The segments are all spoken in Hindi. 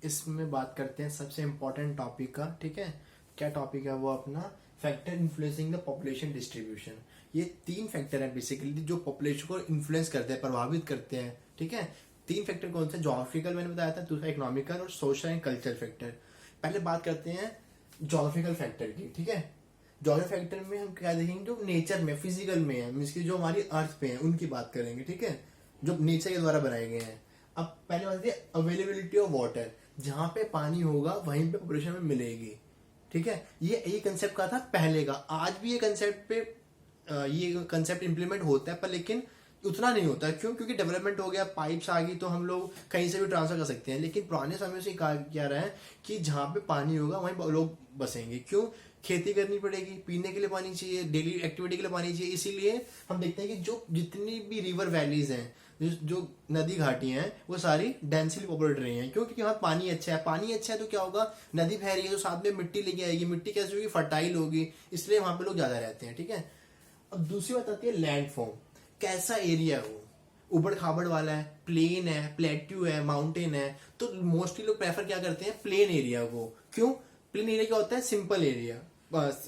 इसमें बात करते हैं सबसे इम्पोर्टेंट टॉपिक का। ठीक है, क्या टॉपिक है वो अपना? Factor influencing the population distribution. ये 3 फैक्टर है बेसिकली जो पॉपुलेशन को इन्फ्लुएंस करते हैं, प्रभावित करते हैं। ठीक है, 3 फैक्टर कौन से? जोग्राफिकल मैंने बताया था, दूसरा इकोनॉमिकल और सोशल एंड कल्चरल फैक्टर। पहले बात करते हैं जोग्राफिकल फैक्टर की। ठीक है, जोग्राफी फैक्टर में हम क्या देखेंगे? जो नेचर में, फिजिकल में है, मीन्स की जो हमारी अर्थ पे है उनकी बात करेंगे। ठीक है, जो नेचर के द्वारा बनाए गए हैं। अब पहले बात है अवेलेबिलिटी ऑफ वाटर। जहां पे पानी होगा वहीं पे पॉपुलेशन में मिलेगी। ठीक है, ये कंसेप्ट का था पहले का। आज भी ये कंसेप्ट पे ये कंसेप्ट इंप्लीमेंट होता है, पर लेकिन उतना नहीं होता। क्यों? क्योंकि डेवलपमेंट हो गया, पाइप्स आ गई, तो हम लोग कहीं से भी ट्रांसफर कर सकते हैं। लेकिन पुराने समय से कहा क्या रहा है कि जहां पे पानी होगा वहीं लोग बसेंगे। क्यों? खेती करनी पड़ेगी, पीने के लिए पानी चाहिए, डेली एक्टिविटी के लिए पानी चाहिए। इसीलिए हम देखते हैं कि जो जितनी भी रिवर वैलीज हैं, जो नदी घाटी हैं, वो सारी डेंसली पॉपुलेट रही हैं। क्यों? क्योंकि वहाँ पानी अच्छा है। पानी अच्छा है तो क्या होगा? नदी बह रही है तो साथ में मिट्टी लेके आएगी। मिट्टी कैसे होगी? फर्टाइल होगी। इसलिए वहां पे लोग ज्यादा रहते हैं। ठीक है, अब दूसरी बात आती है लैंड फॉर्म। कैसा एरिया है वो? उबड़ खाबड़ वाला है, प्लेन है, प्लेट्यू है, माउंटेन है। तो मोस्टली लोग प्रेफर क्या करते हैं? प्लेन एरिया को। क्यों? प्लेन एरिया क्या होता है? सिंपल एरिया,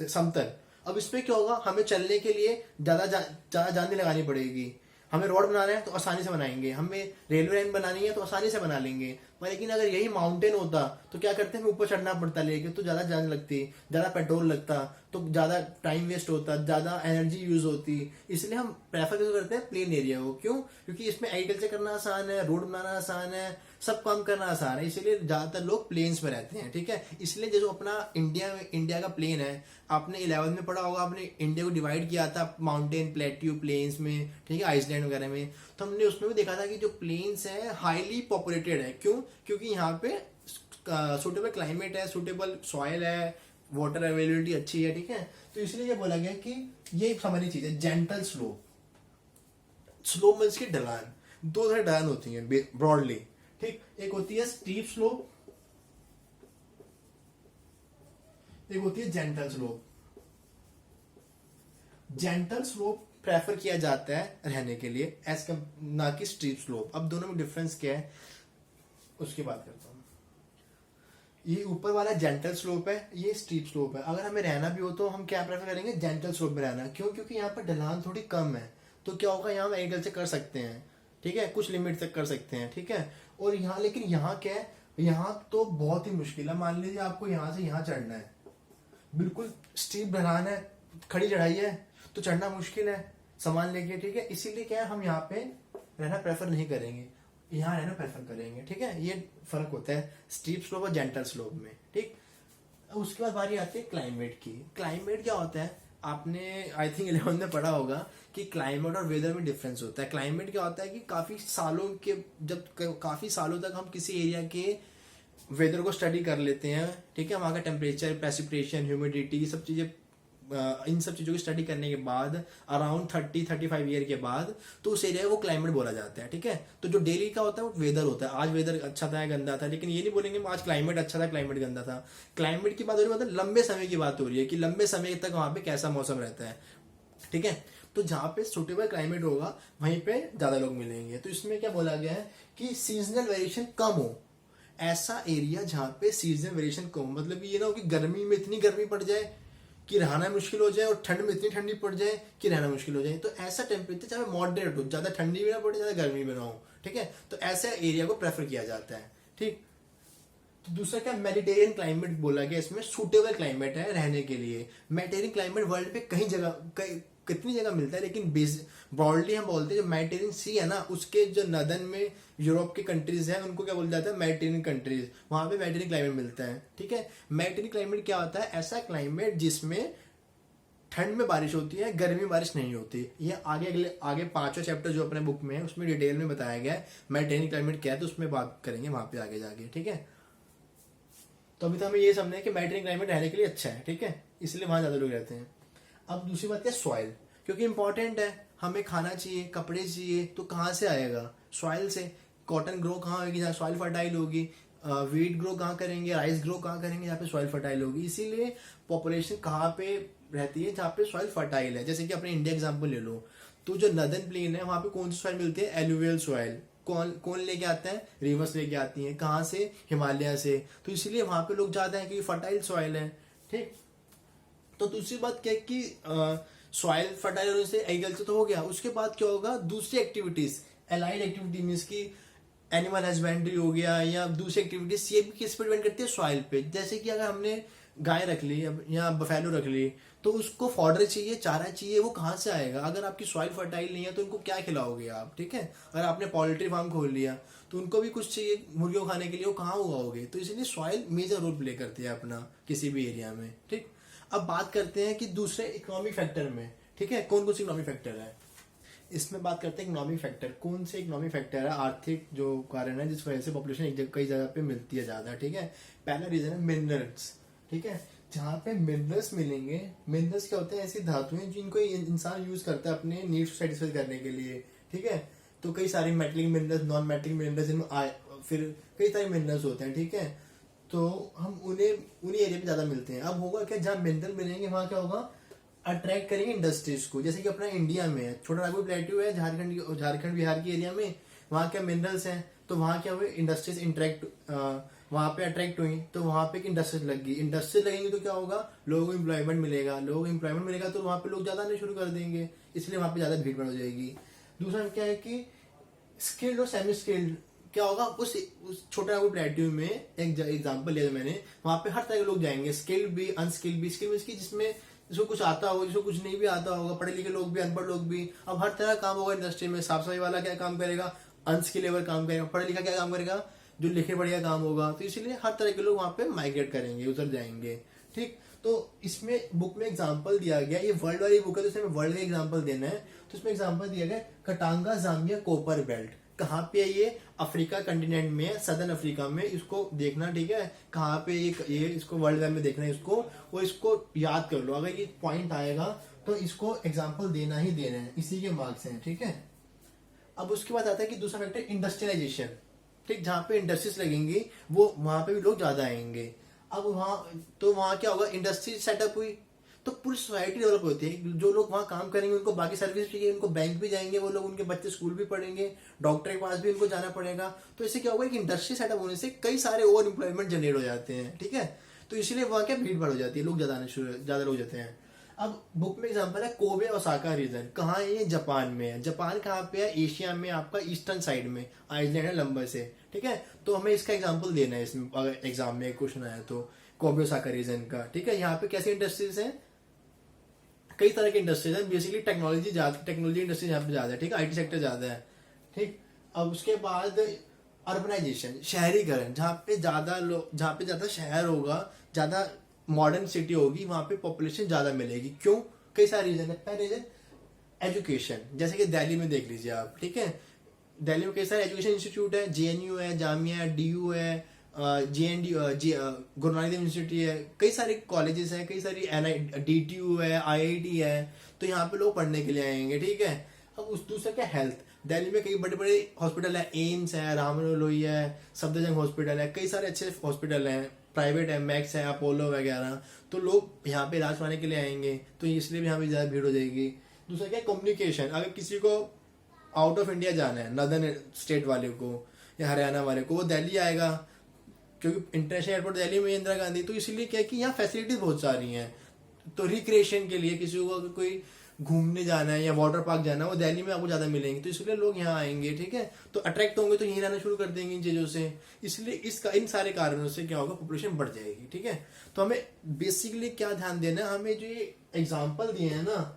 समतल। अब इसमें क्या होगा? हमें चलने के लिए ज्यादा जान नहीं लगानी पड़ेगी। हमें रोड बनाना है तो आसानी से बनाएंगे, हमें रेलवे लाइन बनानी है तो आसानी से बना लेंगे। पर लेकिन अगर यही माउंटेन होता तो क्या करते हैं? हमें ऊपर चढ़ना पड़ता लेके, तो ज्यादा जान लगती, ज्यादा पेट्रोल लगता, तो ज्यादा टाइम वेस्ट होता, ज्यादा एनर्जी यूज होती। इसलिए हम प्रेफर करते हैं प्लेन एरिया को। क्यों? क्योंकि इसमें एग्रीकल्चर करना आसान है, रोड बनाना आसान है, सब काम करना आसान है। इसलिए ज्यादातर लोग प्लेन्स में रहते हैं। ठीक है, इसलिए जो अपना इंडिया का प्लेन है, आपने 11th में पढ़ा होगा, आपने इंडिया को डिवाइड किया था माउंटेन, प्लेट्यू, प्लेन्स में। ठीक है, आइसलैंड वगैरह में। तो हमने उसमें भी देखा था कि जो प्लेन्स है हाईली पॉपुलेटेड है। क्यों? क्योंकि यहाँ पे सुटेबल क्लाइमेट है, सुटेबल सॉइल है, वाटर अवेलेबिलिटी अच्छी है। ठीक है, तो इसलिए ये बोला गया कि ये समझनी चीज है। जेंटल स्लोप, स्लोप मीन्स की ढलान। 2 तरह ढलान होती है ब्रॉडली। ठीक, एक होती है स्टीप स्लोप, एक होती है gentle slope. Gentle slope prefer किया जाता है रहने के लिए ना कि स्टीप स्लोप। अब दोनों में डिफरेंस क्या है उसकी बात करता हूं। ये ऊपर वाला जेंटल स्लोप है, ये स्टीप स्लोप है। अगर हमें रहना भी हो तो हम क्या प्रेफर करेंगे? जेंटल स्लोप में रहना। क्यों? क्योंकि यहाँ पर ढलान थोड़ी कम है, तो क्या होगा? यहाँ हम एग्रीकल्चर कर सकते हैं। ठीक है, कुछ लिमिट तक कर सकते हैं। ठीक है, और यहाँ लेकिन यहाँ क्या है? यहाँ तो बहुत ही मुश्किल है। मान लीजिए आपको यहाँ से यहाँ चढ़ना है, बिल्कुल स्टीप ढलान है, खड़ी चढ़ाई है, तो चढ़ना मुश्किल है सामान लेके। ठीक है, इसीलिए क्या है, हम यहाँ पे रहना प्रेफर नहीं करेंगे, यहाँ रहना प्रेफर करेंगे। ठीक है, ये फर्क होता है स्टीप स्लोप और जेंटल स्लोप में। ठीक, उसके बाद बारी आती है क्लाइमेट की। क्लाइमेट क्या होता है? आपने आई थिंक 11 में पढ़ा होगा कि क्लाइमेट और वेदर में डिफरेंस होता है। क्लाइमेट क्या होता है कि काफी सालों तक हम किसी एरिया के वेदर को स्टडी कर लेते हैं। ठीक है, वहां का टेम्परेचर, प्रेसिपिटेशन, ह्यूमिडिटी, सब चीजें, इन सब चीजों की स्टडी करने के बाद अराउंड 30-35 ईयर के बाद तो उस एरिया को क्लाइमेट बोला जाता है। ठीक है, तो जो डेली का होता है वो वेदर होता है। आज वेदर अच्छा था, गंदा था, लेकिन ये नहीं बोलेंगे आज क्लाइमेट अच्छा था, क्लाइमेट गंदा था। क्लाइमेट की बात हो रही है, मतलब लंबे समय की बात हो रही है कि लंबे समय तक वहां पे कैसा मौसम रहता है। ठीक है, तो जहां पे सुटेबल क्लाइमेट होगा वहीं पे ज्यादा लोग मिलेंगे। तो इसमें क्या बोला गया है कि सीजनल वेरिएशन कम हो। ऐसा एरिया जहां पे सीजनल वेरिएशन कम हो, मतलब ये ना हो कि गर्मी में इतनी गर्मी पड़ जाए कि रहना मुश्किल हो जाए, और ठंड में इतनी ठंडी पड़ जाए कि रहना मुश्किल हो जाए। तो ऐसा टेम्परेचर चाहे मॉडरेट हो, ज्यादा ठंडी भी ना पड़े, ज्यादा गर्मी भी ना हो। ठीक है, तो ऐसे एरिया को प्रेफर किया जाता है। ठीक, तो दूसरा क्या? मेडिटेरियन क्लाइमेट बोला गया, इसमें सूटेबल क्लाइमेट है रहने के लिए। मेडिटेरियन क्लाइमेट वर्ल्ड पे कितनी जगह मिलता है, लेकिन ब्रॉडली हम बोलते हैं जो मेडिटेरियन सी है ना, उसके जो नदन में यूरोप की कंट्रीज है उनको क्या बोला जाता है? Mediterranean countries. वहां पे मेडिटेरियन क्लाइमेट मिलता है। ठीक है, मेडिटेरियन क्लाइमेट क्या होता है? ऐसा क्लाइमेट जिसमें ठंड में बारिश होती है, गर्मी में बारिश नहीं होती। ये आगे 5वां चैप्टर जो अपने बुक में है उसमें डिटेल में बताया गया है मेडिटेरियन क्लाइमेट क्या है, तो उसमें बात करेंगे वहां पे आगे जाके। ठीक है, तो अभी तो हमें ये समझना है कि मेडिटेरियन क्लाइमेट रहने के लिए अच्छा है। ठीक है, इसलिए वहां ज्यादा लोग रहते हैं। अब दूसरी बात क्या? सॉइल, क्योंकि इंपॉर्टेंट है। हमें खाना चाहिए, कपड़े चाहिए, तो कहाँ से आएगा? सॉइल से। कॉटन ग्रो कहाँ होगी? जहाँ सॉइल फर्टाइल होगी। वीट ग्रो कहाँ करेंगे? राइस ग्रो कहाँ करेंगे? जहाँ पे सॉइल फर्टाइल होगी। इसीलिए पॉपुलेशन कहाँ पे रहती है? जहाँ पे सॉइल फर्टाइल है। जैसे कि अपने इंडिया एग्जाम्पल ले लो, तो जो नदर्न प्लेन है वहां पे कौन सी सॉइल मिलती है? Alluvial soil. कौन कौन लेके आता है, रिवर्स लेके आती हैं, कहाँ से, हिमालय से। तो इसलिए वहां पे लोग ज्यादा है क्योंकि फर्टाइल सॉइल है। ठीक, तो दूसरी बात क्या है कि सॉइल फर्टाइल होने से एग्रीकल्चर तो हो गया, उसके बाद क्या होगा, दूसरी एक्टिविटीज, एलाइड एक्टिविटी मीन्स की एनिमल हस्बेंड्री हो गया या दूसरी एक्टिविटीज, ये भी किस पे डिपेंड करती है, सॉइल पे। जैसे कि अगर हमने गाय रख ली या बफेलो रख ली, तो उसको फॉडर चाहिए, चारा चाहिए, वो कहाँ से आएगा? अगर आपकी सॉइल फर्टाइल नहीं है तो उनको क्या खिलाओगे आप? ठीक है, अगर आपने पोल्ट्री फार्म खोल लिया तो उनको भी कुछ चाहिए मुर्गियों खाने के लिए, वो कहाँ उगाओगे? तो इसलिए सॉइल मेजर रोल प्ले करती है अपना किसी भी एरिया में। ठीक, अब बात करते हैं कि दूसरे इकोनॉमिक फैक्टर में, ठीक है, कौन कौन से इकोनॉमिक फैक्टर है इसमें। बात करते हैं इकोनॉमिक फैक्टर, कौन से इकोनॉमिक फैक्टर है, आर्थिक जो कारण है जिस वजह से पॉपुलेशन एक जगह कई जगह पे मिलती है ज्यादा। ठीक है, पहला रीजन है मिनरल्स। ठीक है, जहाँ पे मिनरल्स मिलेंगे, मिनरल्स क्या होते हैं, ऐसी धातुएं जिनको इंसान यूज करता है अपने नीड्स सेटिस्फाई करने के लिए। ठीक है, तो कई सारे metallic minerals, non metallic minerals, जिनमें फिर कई सारे मिनरल्स होते हैं। ठीक है, तो हम उन्हें उन्हीं एरिया में ज्यादा मिलते हैं। अब होगा क्या, जहाँ मिनरल मिलेंगे वहां क्या होगा, अट्रैक्ट करेंगे इंडस्ट्रीज को। जैसे कि अपना इंडिया में है, छोटा नागपुर प्लेट्यू है झारखंड बिहार के एरिया में, वहाँ क्या मिनरल्स हैं, तो वहाँ क्या हुए, इंडस्ट्रीज इंटरेक्ट वहाँ पे अट्रैक्ट हुई, तो वहाँ पे इंडस्ट्रीज लग गई। इंडस्ट्रीज लगेंगे तो क्या होगा, लोगों को एम्प्लॉयमेंट मिलेगा, लोगों को एम्प्लॉयमेंट मिलेगा तो वहाँ पे लोग ज्यादा आने शुरू कर देंगे, इसलिए वहाँ पे ज्यादा भीड़ भाड़ हो जाएगी। दूसरा क्या है कि स्किल्ड और सेमी स्किल्ड क्या होगा, उस छोटे नागपुर प्लेट्यू में एक एग्जांपल लिया था मैंने, वहां पे हर तरह के लोग जाएंगे, स्किल्ड भी अनस्किल्ड भी। स्किल्ड की जिसमें जिसको कुछ आता होगा, जिसको कुछ नहीं भी आता होगा, पढ़े लिखे लोग भी, अनपढ़ लोग भी। अब हर तरह का काम होगा इंडस्ट्री में। साफ सफाई वाला क्या काम करेगा, अनस्किल लेबर काम करेगा, पढ़ा लिखा क्या काम करेगा, जो लिखे पढ़िया काम होगा। तो इसीलिए हर तरह के लोग वहां पे माइग्रेट करेंगे, उधर जाएंगे। ठीक, तो इसमें बुक में एग्जांपल दिया गया, ये वर्ल्ड वाली बुक है तो इसमें वर्ल्ड का एग्जांपल देना है, तो इसमें एग्जांपल दिया गया कटांगा जाम्बिया कोपर बेल्ट। कहाँ पे है ये, अफ्रीका कंटिनेंट में, सदर्न अफ्रीका में। इसको देखना, ठीक है, कहाँ पे ये इसको वर्ल्ड मैप में देखना है इसको, और इसको याद कर लो। अगर ये पॉइंट आएगा तो इसको एग्जांपल देना ही देना है, इसी के मार्क्स हैं। ठीक है, अब उसके बाद आता है कि दूसरा फैक्टर इंडस्ट्रियलाइजेशन। ठीक, जहाँ पे इंडस्ट्रीज लगेंगी वो वहां पे भी लोग ज्यादा आएंगे। अब वहां क्या होगा, इंडस्ट्री सेटअप हुई तो पूरी सोसाइटी डेवलप होती है। जो लोग वहां काम करेंगे उनको बाकी सर्विस चाहिए, उनको बैंक भी जाएंगे वो लोग, उनके बच्चे स्कूल भी पढ़ेंगे, डॉक्टर के पास भी उनको जाना पड़ेगा। तो इससे क्या होगा कि इंडस्ट्री सेटअप होने से कई सारे और एम्प्लॉयमेंट जनरेट हो जाते हैं। ठीक है, तो इसलिए वहां क्या भीड़ भाड़ हो जाती है, लोग ज्यादा लोग जाते हैं। अब बुक में एग्जांपल है कोबे ओसाका रीजन। कहाँ है ये, जापान में है। जापान कहाँ पे है, एशिया में, आपका ईस्टर्न साइड में, आइसलैंड है लंबे से। ठीक है, तो हमें इसका एग्जांपल देना है इसमें, अगर एग्जाम में क्वेश्चन आया तो कोबे ओसाका रीजन का। ठीक है, यहाँ पे कैसे इंडस्ट्रीज है, कई तरह की इंडस्ट्रीज है, बेसिकली टेक्नोलॉजी इंडस्ट्री यहाँ पे ज्यादा है। ठीक है, आईटी सेक्टर ज्यादा है। ठीक, अब उसके बाद अर्बनाइजेशन, शहरीकरण, जहाँ पे ज्यादा शहर होगा, ज्यादा मॉडर्न सिटी होगी, वहां पे पॉपुलेशन ज्यादा मिलेगी। क्यों, कई सारे रीजन है। पहला रीजन एजुकेशन, जैसे कि दिल्ली में देख लीजिए आप। ठीक है, दिल्ली में कई सारे एजुकेशन इंस्टीट्यूट है, जेएनयू है, जामिया है, डीयू है, गुरु नानक देव इंस्टीट्यूट है, कई सारे कॉलेजेस हैं, कई सारी डीटीयू है, आईआईटी है। तो यहाँ पे लोग पढ़ने के लिए आएंगे। ठीक है, अब उस दूसरा क्या, हेल्थ। दिल्ली में कई बड़े बड़े हॉस्पिटल है, एम्स है, राममनोलोई है, सफदरजंग हॉस्पिटल है, कई सारे अच्छे हॉस्पिटल हैं, प्राइवेट है, मैक्स है, अपोलो वगैरह। तो लोग यहाँ पे इलाज कराने के लिए आएंगे, तो इसलिए भी यहाँ पे ज्यादा भीड़ हो जाएगी। दूसरा क्या, कम्युनिकेशन। अगर किसी को आउट ऑफ इंडिया जाना है, नदर्न स्टेट वाले को या हरियाणा वाले को, वो दिल्ली आएगा, क्योंकि इंटरनेशनल एयरपोर्ट दिल्ली में, इंदिरा गांधी। तो इसीलिए क्या कि यहाँ फैसिलिटीज बहुत सारी हैं। तो रिक्रिएशन के लिए किसी को अगर कोई घूमने जाना है या वाटर पार्क जाना है, वो दिल्ली में आपको ज्यादा मिलेंगे, तो इसलिए लोग यहाँ आएंगे। ठीक है, तो अट्रैक्ट होंगे तो यहीं रहना शुरू कर देंगे इन चीजों से। इसलिए इन सारे कारणों से क्या होगा, पॉपुलेशन बढ़ जाएगी। ठीक है, तो हमें बेसिकली क्या ध्यान देना है, हमें जो ये एग्जाम्पल दिए हैं ना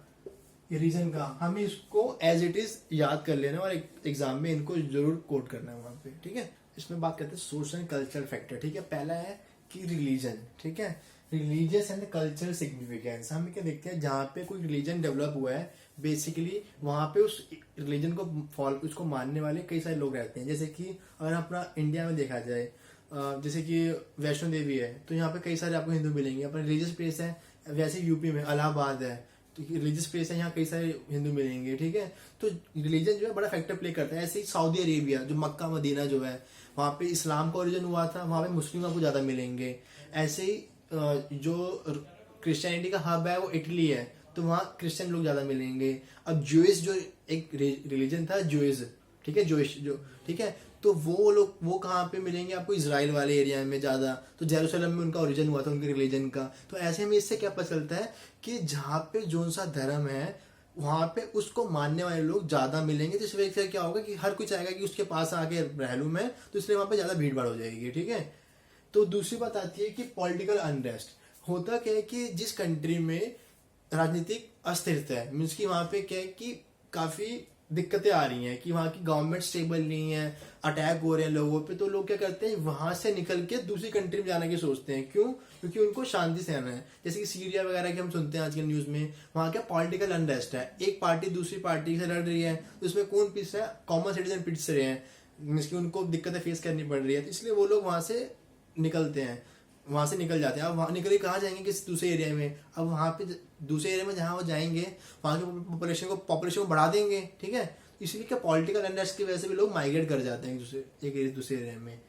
ये रीजन का, हमें इसको एज इट इज याद कर लेना और एग्जाम में इनको जरूर कोट करना है वहां पे। ठीक है, इसमें बात करते हैं सोशल एंड कल्चरल फैक्टर। ठीक है, पहला है कि रिलीजन। ठीक है, रिलीजियस एंड कल्चरल सिग्निफिकेंस। हम क्या देखते हैं, जहाँ पे कोई रिलीजन डेवलप हुआ है, बेसिकली वहां पे उस रिलीजन को उसको मानने वाले कई सारे लोग रहते हैं। जैसे कि अगर अपना इंडिया में देखा जाए, जैसे कि वैष्णो देवी है, तो यहाँ पे कई सारे आपको हिंदू मिलेंगे। अपना रिलीजियस प्लेस है, वैसे यूपी में इलाहाबाद है, तो रिलीजियस प्लेस है, यहाँ कई सारे हिंदू मिलेंगे। ठीक है, तो रिलीजन जो है बड़ा फैक्टर प्ले करता है। ऐसे ही सऊदी अरेबिया, जो मक्का मदीना जो है, वहां पे इस्लाम का ओरिजिन हुआ था, वहां पे मुस्लिम आपको ज्यादा मिलेंगे। ऐसे ही जो क्रिश्चियनिटी का हब है वो इटली है, तो वहाँ क्रिश्चियन लोग ज्यादा मिलेंगे। अब ज्यूइश जो एक रिलीजन था, ज्यूइश, ठीक है, जो ठीक है। तो वो लोग वो कहाँ पे मिलेंगे आपको, इसराइल वाले एरिया में ज़्यादा, तो जेरूसलम में उनका ओरिजिन हुआ था उनके रिलीजन का। तो ऐसे में इससे क्या पता चलता है कि जहाँ पे जो सा धर्म है वहाँ पे उसको मानने वाले लोग ज़्यादा मिलेंगे, तो इस वजह से क्या होगा कि हर कोई चाहेगा कि उसके पास आके रह लूँ मैं, तो इसलिए वहाँ पे ज़्यादा भीड़ भाड़ हो जाएगी, ठीक है। तो दूसरी बात आती है कि पॉलिटिकल अनरेस्ट होता क्या है कि जिस कंट्री में राजनीतिक अस्थिरता है, मीन्स कि वहाँ पे क्या है कि काफ़ी दिक्कतें आ रही हैं कि वहाँ की गवर्नमेंट स्टेबल नहीं है, अटैक हो रहे हैं लोगों पे, तो लोग क्या करते हैं वहाँ से निकल के दूसरी कंट्री में जाने की सोचते हैं। क्यों? क्योंकि उनको शांति से रहना है। जैसे कि सीरिया वगैरह की हम सुनते हैं आजकल न्यूज़ में, वहाँ क्या पॉलिटिकल अनरेस्ट है, एक पार्टी दूसरी पार्टी से लड़ रही है, तो उसमें कौन पिस है, कॉमन सिटीजन पिस रहे हैं, मीन्स कि उनको दिक्कतें फेस करनी पड़ रही है, तो इसलिए वो लोग वहाँ से निकलते हैं, वहां से निकल जाते हैं। अब वहां निकल के कहाँ जाएंगे, किसी दूसरे एरिया में। अब वहां पे दूसरे एरिया में जहाँ वो जाएंगे वहां की पॉपुलेशन को बढ़ा देंगे, ठीक है। इसलिए क्या पॉलिटिकल अनरेस्ट की वजह से भी लोग माइग्रेट कर जाते हैं दूसरे एरिया में।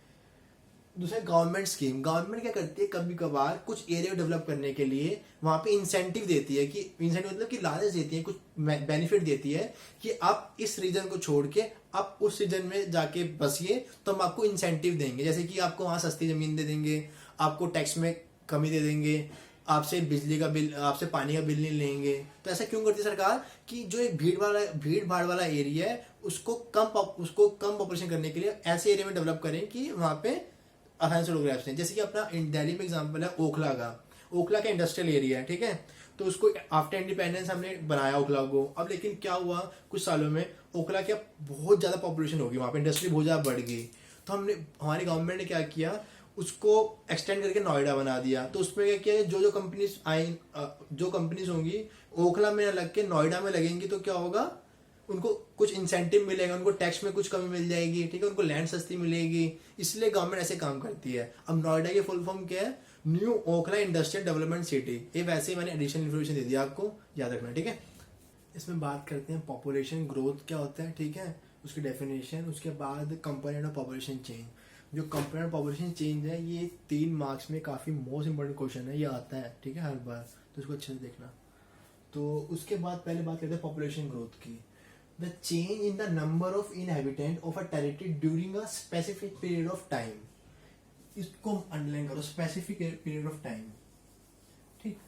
दूसरा गवर्नमेंट स्कीम, गवर्नमेंट क्या करती है कभी कभार कुछ एरिया डेवलप करने के लिए वहां पे इंसेंटिव देती है, कि इंसेंटिव मतलब कि लालच देती है, कुछ बेनिफिट देती है कि आप इस रीजन को छोड़ के आप उस रीजन में जाके बसिए, तो हम आपको इंसेंटिव देंगे। जैसे कि आपको वहां सस्ती जमीन दे देंगे, आपको टैक्स में कमी दे देंगे, आपसे बिजली का बिल, आपसे पानी का बिल नहीं लेंगे। तो ऐसा क्यों करती है सरकार कि जो एक भीड़ भाड़ वाला एरिया है उसको कम पॉपुलेशन करने के लिए ऐसे एरिया में डेवलप करें कि वहां पे आसानी से लोग रह सकते हैं। जैसे कि अपना दिल्ली में एग्जांपल है ओखला का इंडस्ट्रियल एरिया है, ठीक है। तो उसको आफ्टर इंडिपेंडेंस हमने बनाया ओखला को। अब लेकिन क्या हुआ, कुछ सालों में ओखला की बहुत ज्यादा पॉपुलेशन होगी, वहां पे इंडस्ट्री बहुत ज्यादा बढ़ गई। तो हमारी गवर्नमेंट ने क्या किया, उसको एक्सटेंड करके नोएडा बना दिया। तो उसमें क्या किया, जो कंपनीज आई, जो कंपनीज होंगी ओखला में लग के नोएडा में लगेंगी, तो क्या होगा, उनको कुछ इंसेंटिव मिलेगा, उनको टैक्स में कुछ कमी मिल जाएगी, ठीक है, उनको लैंड सस्ती मिलेगी। इसलिए गवर्नमेंट ऐसे काम करती है। अब नोएडा की फुल फॉर्म क्या है, new Okhla industrial development city. ये वैसे ही मैंने एडिशनल इन्फॉर्मेशन दे दिया, आपको याद रखना, ठीक है। इसमें बात करते हैं पॉपुलेशन ग्रोथ क्या होता है, ठीक है, उसकी डेफिनेशन। उसके बाद कंपोनेंट ऑफ पॉपुलेशन चेंज। जो कंपोनेंट पॉपुलेशन चेंज है ये 3 मार्क्स में काफी मोस्ट इंपोर्टेंट क्वेश्चन है, ये आता है, ठीक है, हर बार, तो इसको अच्छे से देखना। तो उसके बाद पहले बात करते हैं पॉपुलेशन ग्रोथ की। The change in the number of inhabitant of a territory during a specific period of time. इसको अंडरलाइन करो, स्पेसिफिक पीरियड ऑफ टाइम, ठीक।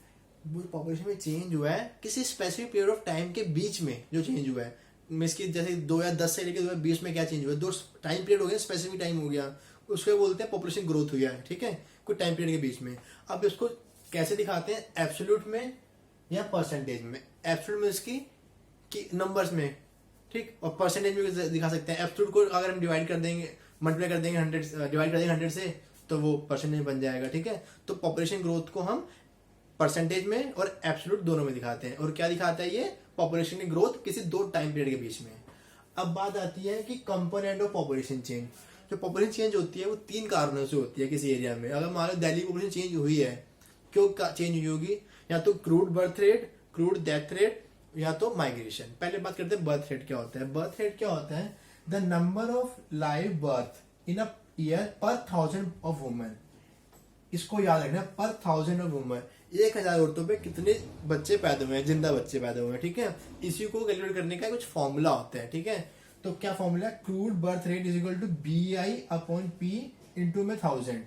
पॉपुलेशन में चेंज हुआ है किसी स्पेसिफिक पीरियड ऑफ टाइम के बीच में, जो चेंज हुआ है, इसकी जैसे 2010 से लेकर 2020 में क्या चेंज हुआ है, 2 टाइम पीरियड हो गया, स्पेसिफिक टाइम हो गया, उसको बोलते हैं पॉपुलेशन ग्रोथ हुआ है, ठीक है, कुछ टाइम पीरियड के बीच में। अब इसको कैसे दिखाते हैं, एब्सोल्यूट में या परसेंटेज में। एब्सोल्यूट में इसकी नंबर्स में, ठीक, और परसेंटेज में दिखा सकते हैं। एब्सोल्यूट को अगर हम डिवाइड कर देंगे, मल्टीप्लाई कर देंगे 100, डिवाइड कर देंगे 100 से, तो वो परसेंटेज बन जाएगा, ठीक है। तो पॉपुलेशन ग्रोथ को हम परसेंटेज में और एब्सोल्यूट दोनों में दिखाते हैं। और क्या दिखाता है ये, पॉपुलेशन की ग्रोथ किसी 2 टाइम पीरियड के बीच में। अब बात आती है कि कंपोनेंट ऑफ पॉपुलेशन चेंज। जो पॉपुलेशन चेंज होती है वो 3 कारणों से होती है किसी एरिया में। अगर मान लो दिल्ली की पॉपुलेशन चेंज हुई है, क्यों चेंज हुई होगी, या तो crude birth rate, crude death rate, या तो माइग्रेशन। पहले बात करते हैं बर्थ रेट क्या होता है। बर्थ रेट क्या होता है, the number of live birth in a year per 1000 of women. इसको याद रखना, पर 1000 ऑफ वुमेन, 1000 औरतों पे कितने बच्चे पैदा हुए हैं, जिंदा बच्चे पैदा हुए हैं, ठीक है। इसी को कैलकुलेट करने का कुछ फॉर्मूला होता है, ठीक है। तो क्या फॉर्मूला है, crude birth rate is equal to BI upon P into में 1000।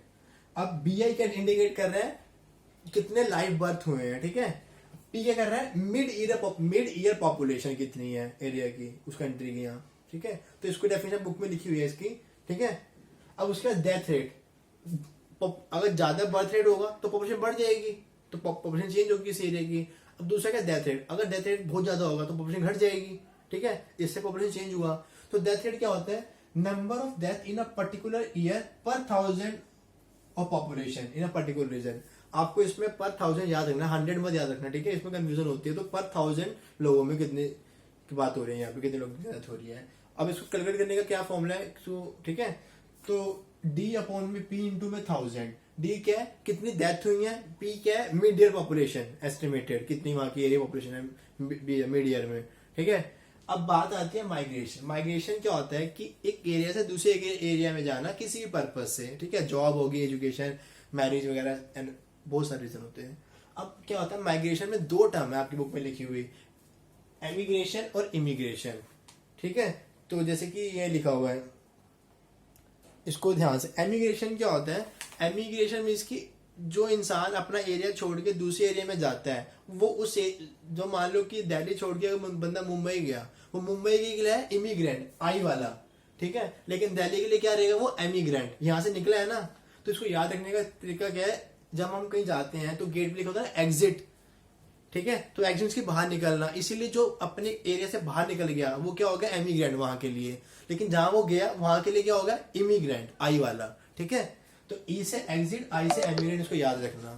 अब BI क्या इंडिकेट कर रहा है, कितने लाइव बर्थ हुए हैं, ठीक है। P क्या कर रहा है, मिड ईयर पॉपुलेशन कितनी है एरिया की, उस कंट्री की, यहाँ, ठीक है। तो इसको डेफिनेशन बुक में लिखी हुई है इसकी, ठीक है। अब उसके बाद डेथ रेट, अगर ज्यादा बर्थ रेट होगा तो पॉपुलेशन बढ़ जाएगी, तो पॉपुलेशन चेंज होगी इस एरिया की। अब दूसरा क्या, डेथ रेट, अगर डेथ रेट बहुत ज्यादा होगा तो पॉपुलेशन घट जाएगी, ठीक है, इससे पॉपुलेशन चेंज हुआ। तो डेथ रेट क्या होता है, number of death in a particular year per 1000 of population in a particular region. आपको इसमें पर 1000 याद रखना, 100 मत याद रखना, ठीक है, इसमें कंफ्यूजन होती है। तो पर 1000 लोगों में कितने की बात हो रही है, यहाँ पे कितने लोगों की डेथ हो रही है। अब इसको कैलकुलेट करने का क्या फॉर्मूला है, ठीक है। तो D अपॉन में P इंटू में 1000। D क्या है, कितनी डेथ हुई है, P क्या है, मिड ईयर पॉपुलेशन एस्टिमेटेड, कितनी वहां की एरिया पॉपुलेशन है मिड ईयर में, ठीक है। अब बात आती है माइग्रेशन। माइग्रेशन क्या होता है कि एक एरिया से दूसरे एरिया में जाना किसी भी पर्पज से, ठीक है, जॉब होगी, एजुकेशन, मैरिज वगैरह, एंड बहुत सारे रीजन होते हैं। अब क्या होता है, माइग्रेशन में 2 टर्म है आपकी बुक में लिखी हुई, एमिग्रेशन और इमिग्रेशन, ठीक है। तो जैसे कि ये लिखा हुआ है, इसको ध्यान से, एमिग्रेशन क्या होता है? एमिग्रेशन मीन्स कि जो इंसान अपना एरिया छोड़ के दूसरे एरिया में जाता है, वो जो मान लो कि दिल्ली छोड़ के बंदा मुंबई गया, वो मुंबई के लिए है इमिग्रेंट, आई वाला, ठीक है। लेकिन दिल्ली के लिए क्या रहेगा? वो एमिग्रेंट, यहाँ से निकला है ना। तो इसको याद रखने का तरीका क्या है? जब हम कहीं जाते हैं तो गेट पे लिखा होता है ना एग्जिट, ठीक है। तो एग्जिट के बाहर निकलना, इसीलिए जो अपने एरिया से बाहर निकल गया वो क्या हो गया? एमिग्रेंट वहां के लिए। लेकिन जहां वो गया वहां के लिए क्या होगा? इमिग्रेंट, आई वाला, ठीक है। तो ई से एग्जिट, आई से एमिग्रेंट, इसको याद रखना।